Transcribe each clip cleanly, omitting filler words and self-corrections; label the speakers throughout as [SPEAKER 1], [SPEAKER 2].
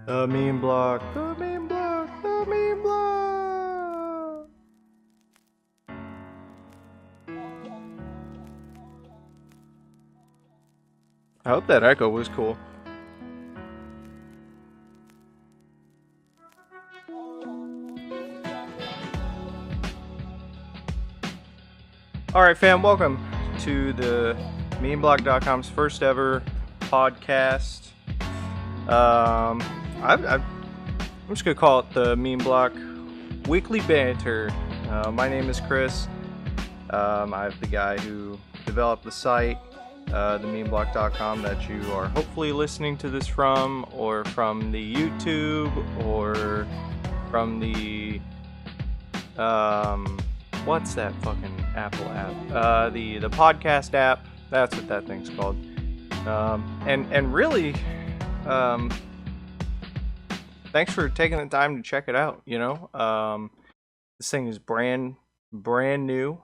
[SPEAKER 1] The meme block, the meme block, the meme block. I hope that echo was cool. Alright, fam, welcome to the Memebloc.com's first ever podcast. I'm just gonna call it the Meme Block Weekly Banter. My name is Chris. I'm the guy who developed the site, the Memebloc.com, that you are hopefully listening to this from, or from the YouTube, or from the what's that fucking Apple app? The podcast app. That's what that thing's called. And really, thanks for taking the time to check it out. This thing is brand new.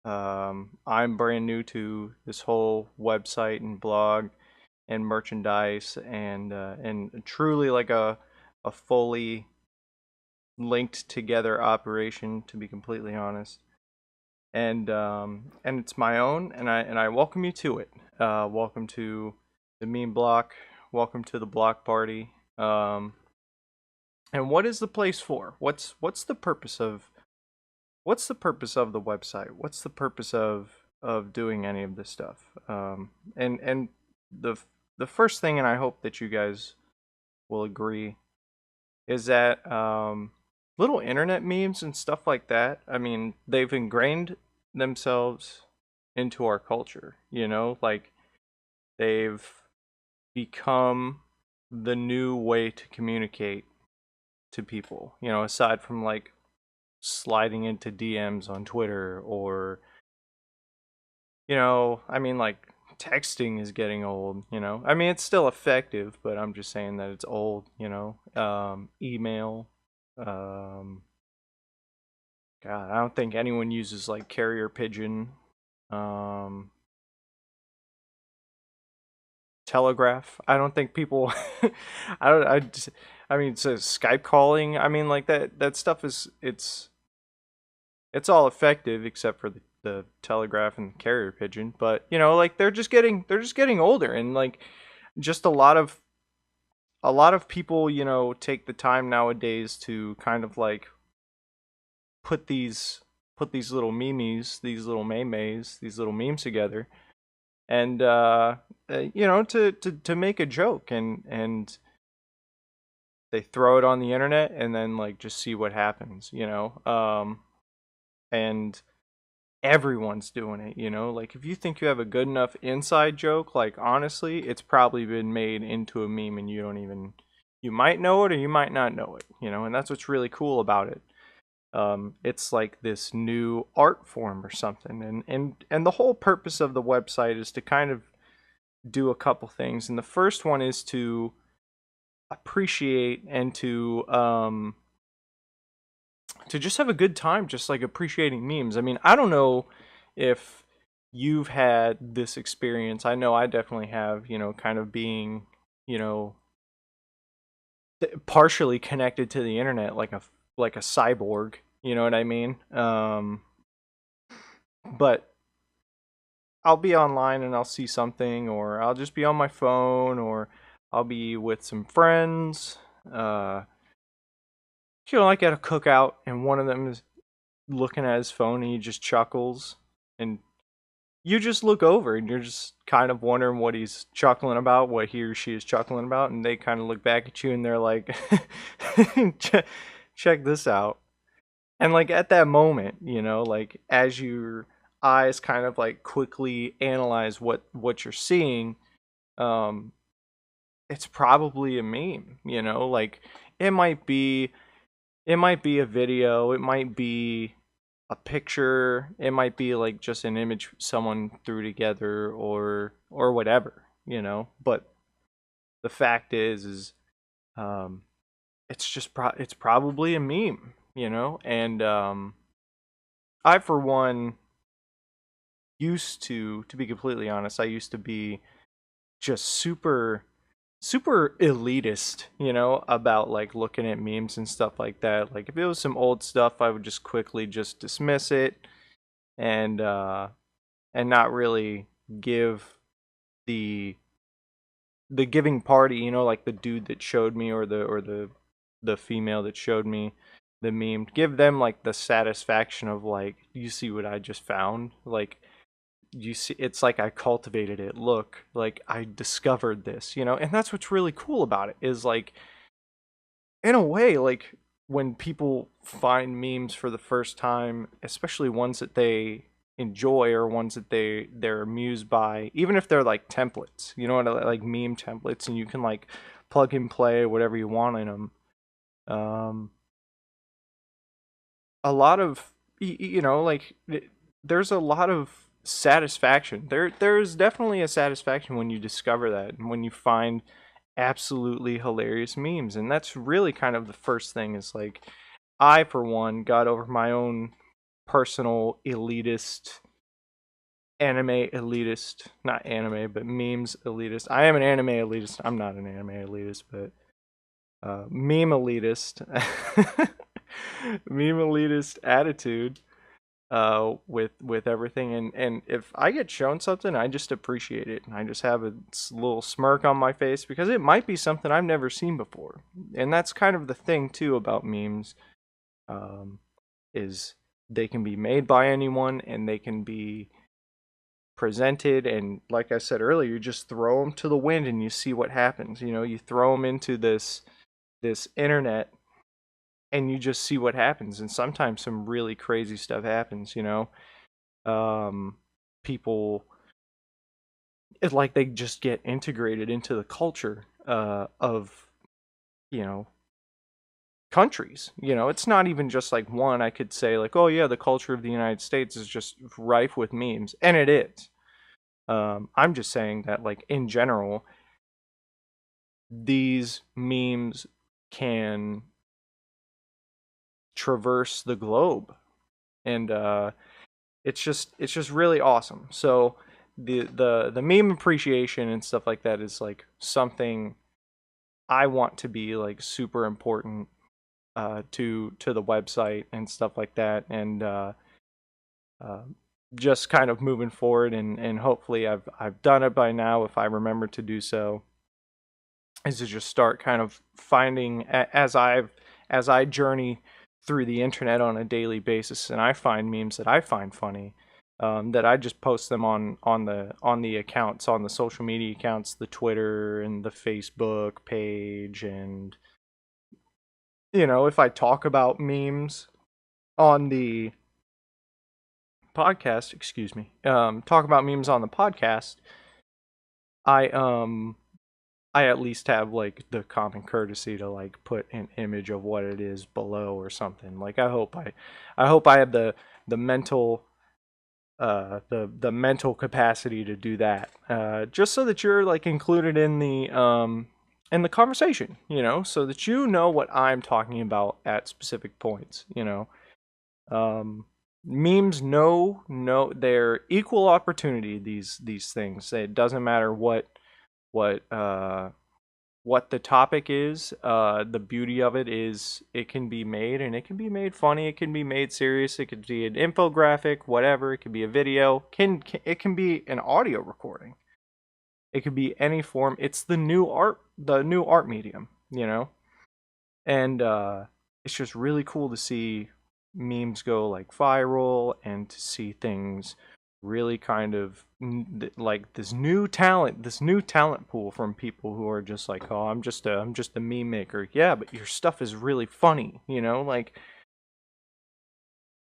[SPEAKER 1] I'm brand new to this whole website and blog and merchandise and truly like a fully linked together operation, to be completely honest. And it's my own, and I welcome you to it. Welcome to the meme block. Welcome to the block party. And what is the place for? What's the purpose of the website? What's the purpose of doing any of this stuff? And the first thing, and I hope that you guys will agree, is that little internet memes and stuff like that, I mean, they've ingrained themselves into our culture, like they've become the new way to communicate to people, aside from like sliding into DMs on Twitter, or I mean, like texting is getting old, I mean, it's still effective, but I'm just saying that it's old, email. God, I don't think anyone uses like carrier pigeon, telegraph. I don't think people. I don't. I mean, so Skype calling. I mean, like that stuff is it's all effective except for the telegraph and carrier pigeon. But like they're just getting older, and like just a lot of people take the time nowadays to kind of like put these little these little memes, these little memes together, and to make a joke, and they throw it on the internet and then like just see what happens, and everyone's doing it, like if you think you have a good enough inside joke, like honestly, it's probably been made into a meme and you might know it or you might not know it, and that's what's really cool about it. It's like this new art form or something, and the whole purpose of the website is to kind of do a couple things, and the first one is to appreciate and to just have a good time, just like appreciating memes. I mean, I don't know if you've had this experience. I know I definitely have, kind of being, partially connected to the internet like a cyborg, you know what I mean? But I'll be online and I'll see something, or I'll just be on my phone, or I'll be with some friends, like at a cookout, and one of them is looking at his phone and he just chuckles, and you just look over and you're just kind of wondering what he's chuckling about, what he or she is chuckling about, and they kind of look back at you and they're like, check this out. And like at that moment, like as your eyes kind of like quickly analyze what you're seeing, um, it's probably a meme, like it might be a video, it might be a picture, it might be like just an image someone threw together, or whatever, but the fact is it's just it's probably a meme, and I for one used to be completely honest, I used to be just super super elitist, about like looking at memes and stuff like that. Like if it was some old stuff, I would just quickly just dismiss it and not really give the giving party, like the dude that showed me, or the female that showed me the meme, give them like the satisfaction of like, you see what I just found? Like, you see, it's like I cultivated it. Look, like I discovered this, and that's what's really cool about it, is like, in a way, like when people find memes for the first time, especially ones that they enjoy or ones that they're amused by, even if they're like templates, like meme templates, and you can like plug and play whatever you want in them. Um, a lot of like there's a lot of satisfaction. There's definitely a satisfaction when you discover that, and when you find absolutely hilarious memes. And that's really kind of the first thing, is like, I for one got over my own personal elitist, anime elitist, not anime but memes elitist. I am an anime elitist. I'm not an anime elitist, but meme elitist. Meme elitist attitude with everything. And if I get shown something, I just appreciate it, and I just have a little smirk on my face, because it might be something I've never seen before. And that's kind of the thing too about memes, um, is they can be made by anyone, and they can be presented, and like I said earlier, you just throw them to the wind and you see what happens. You throw them into this internet, and you just see what happens. And sometimes some really crazy stuff happens. um, People, it's like they just get integrated into the culture of, you know countries. It's not even just like one. I could say like, oh yeah, the culture of the United States is just rife with memes, and it is. I'm just saying that, like, in general, these memes can traverse the globe, and it's just really awesome. So the meme appreciation and stuff like that is like something I want to be like super important to the website and stuff like that. And uh, just kind of moving forward, and hopefully I've done it by now, if I remember to do so, is to just start kind of finding, as I journey through the internet on a daily basis, and I find memes that I find funny, that I just post them on the accounts, on the social media accounts, the Twitter and the Facebook page. And if I talk about memes on the podcast, excuse me, talk about memes on the podcast, I I at least have like the common courtesy to like put an image of what it is below or something. Like I hope I have the mental the mental capacity to do that. Just so that you're like included in the conversation, so that you know what I'm talking about at specific points. Um Memes, no, they're equal opportunity, these things. It doesn't matter what uh what the topic is. The beauty of it is it can be made, and it can be made funny, it can be made serious, it could be an infographic, whatever, it could be a video, it can be an audio recording, it could be any form. It's the new art medium, and it's just really cool to see memes go like viral, and to see things really kind of like this new talent pool from people who are just like, oh, I'm just a meme maker. Yeah, but your stuff is really funny, like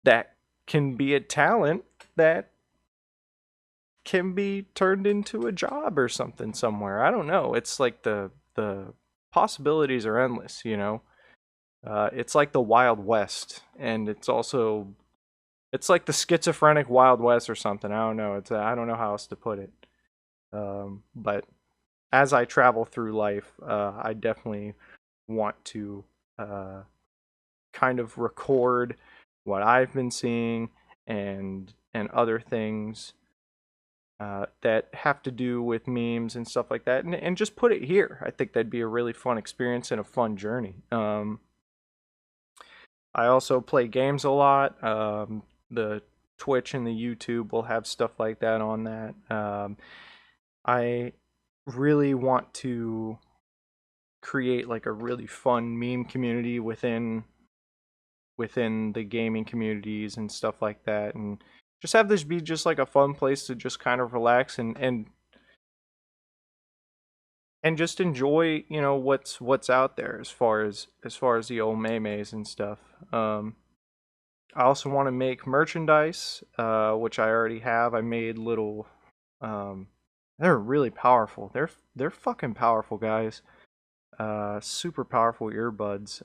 [SPEAKER 1] that can be a talent that can be turned into a job or something somewhere. I don't know. It's like the possibilities are endless, it's like the Wild West, and it's like the schizophrenic Wild West or something. I don't know. I don't know how else to put it. But as I travel through life, I definitely want to uh, kind of record what I've been seeing, and other things, that have to do with memes and stuff like that, and just put it here. I think that'd be a really fun experience and a fun journey. I also play games a lot. The Twitch and the YouTube will have stuff like that on that. I really want to create like a really fun meme community within the gaming communities and stuff like that, and just have this be just like a fun place to just kind of relax and just enjoy, what's out there as far as the old memes and stuff. I also want to make merchandise, which I already have. I made little. Um, they're really powerful. They're fucking powerful, guys. Super powerful earbuds.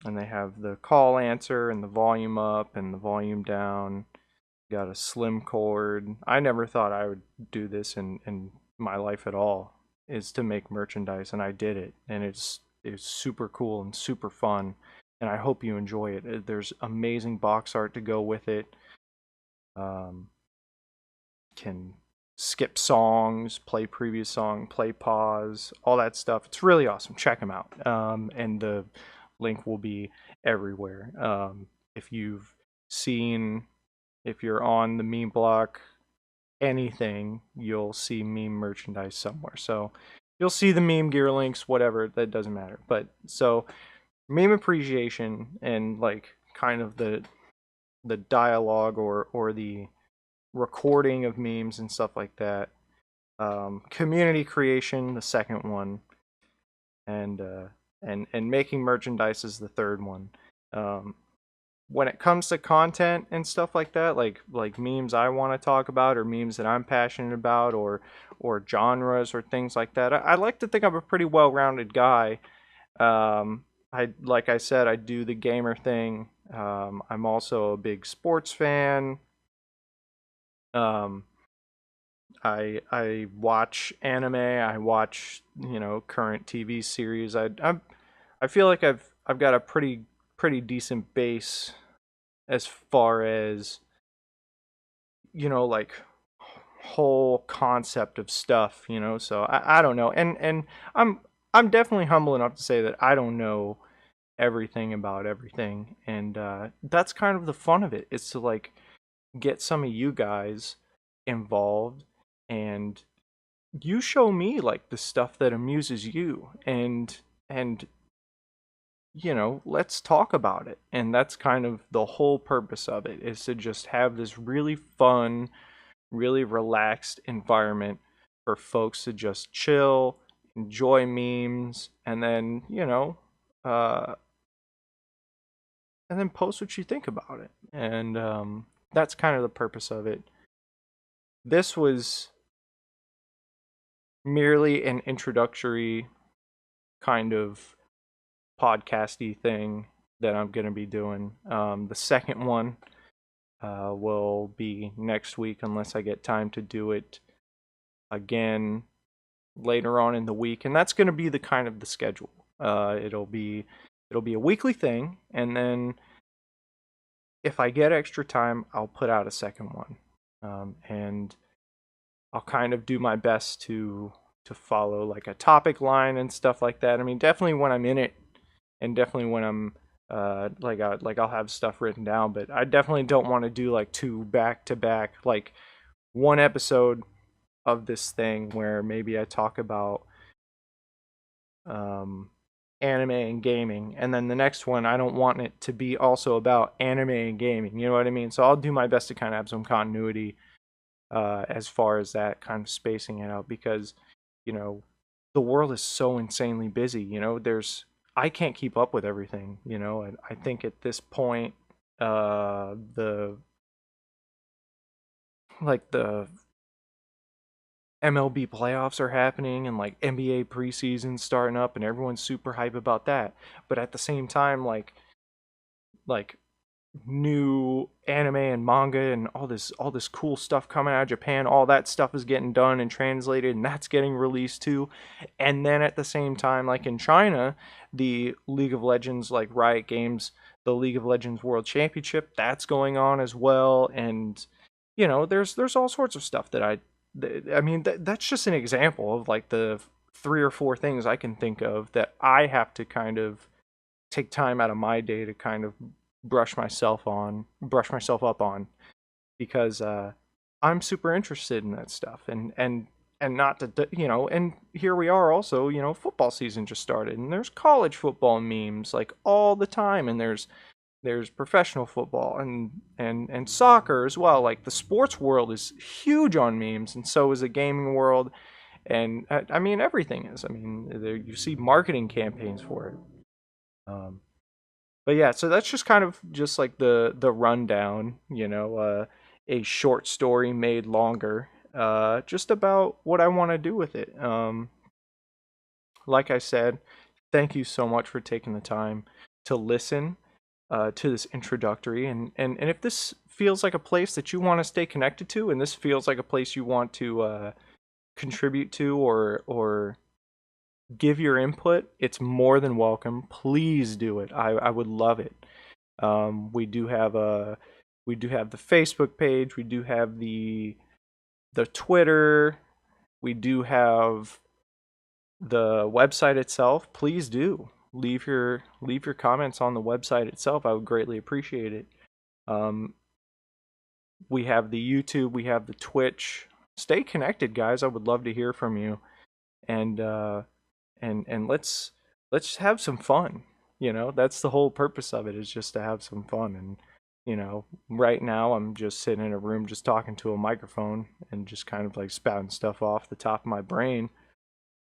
[SPEAKER 1] And they have the call answer and the volume up and the volume down. Got a slim cord. I never thought I would do this in my life at all. Is to make merchandise, and I did it, and it's super cool and super fun, and I hope you enjoy it. There's amazing box art to go with it. Um, can skip songs, play previous song, play pause, all that stuff. It's really awesome. Check them out. And the link will be everywhere. If you've seen, if you're on the Memebloc, anything, you'll see meme merchandise somewhere. So you'll see the meme gear links, whatever, that doesn't matter. But so meme appreciation and like kind of the dialogue or the recording of memes and stuff like that. Community creation, the second one, and and making merchandise is the third one. Um, when it comes to content and stuff like that, like memes I want to talk about or memes that I'm passionate about or genres or things like that, I like to think I'm a pretty well-rounded guy. I like I said, I do the gamer thing. I'm also a big sports fan. Um, I watch anime. I watch current TV series. I feel like I've got a pretty decent base as far as like whole concept of stuff. So I don't know, and I'm I'm definitely humble enough to say that I don't know everything about everything, and that's kind of the fun of it. Is to like get some of you guys involved and you show me like the stuff that amuses you, and let's talk about it. And that's kind of the whole purpose of it, is to just have this really fun, really relaxed environment for folks to just chill, enjoy memes, uh and then post what you think about it. And that's kind of the purpose of it. This was merely an introductory kind of podcasty thing that I'm going to be doing. The second one will be next week, unless I get time to do it again later on in the week, and that's going to be the kind of the schedule. It'll be a weekly thing, and then if I get extra time, I'll put out a second one, and I'll kind of do my best to follow like a topic line and stuff like that. I mean, definitely when I'm in it, and definitely when I'm I'll have stuff written down, but I definitely don't want to do like two back to back, like one episode of this thing where maybe I talk about um anime and gaming, and then the next one I don't want it to be also about anime and gaming. You know what I mean? So I'll do my best to kind of have some continuity as far as that kind of spacing it out, because you know the world is so insanely busy. I can't keep up with everything. And I think at this point, the MLB playoffs are happening, and like NBA preseason starting up, and everyone's super hype about that. But at the same time, like new anime and manga and all this cool stuff coming out of Japan, all that stuff is getting done and translated, and that's getting released too. And then at the same time, like in China, the League of Legends, like Riot Games, the League of Legends World Championship, that's going on as well. And there's all sorts of stuff that I mean, that's just an example of like the three or four things I can think of that I have to kind of take time out of my day to kind of brush myself up on, because I'm super interested in that stuff, and not to, and here we are also, football season just started, and there's college football memes like all the time, and there's professional football and soccer as well. Like the sports world is huge on memes, and so is the gaming world, and I mean everything is. I mean, you see marketing campaigns for it. Um, but yeah, so that's just kind of just like the rundown, a short story made longer, just about what I want to do with it. Like I said, thank you so much for taking the time to listen to this introductory, and if this feels like a place that you want to stay connected to, and this feels like a place you want to contribute to, or give your input, it's more than welcome. Please do it. I would love it. We do have the Facebook page. We do have the Twitter. We do have the website itself. Please do leave your comments on the website itself. I would greatly appreciate it. Um, we have the YouTube. We have the Twitch. Stay connected, guys. I would love to hear from you, and and let's have some fun. That's the whole purpose of it, is just to have some fun. And right now I'm just sitting in a room just talking to a microphone and just kind of like spouting stuff off the top of my brain.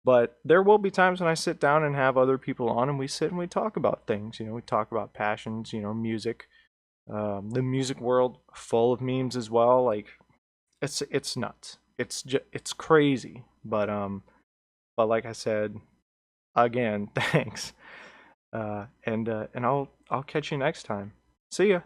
[SPEAKER 1] But there will be times when I sit down and have other people on, and we sit and we talk about things. We talk about passions, music, the music world, full of memes as well. Like it's nuts. It's crazy. But like I said, again, thanks. And I'll catch you next time. See ya.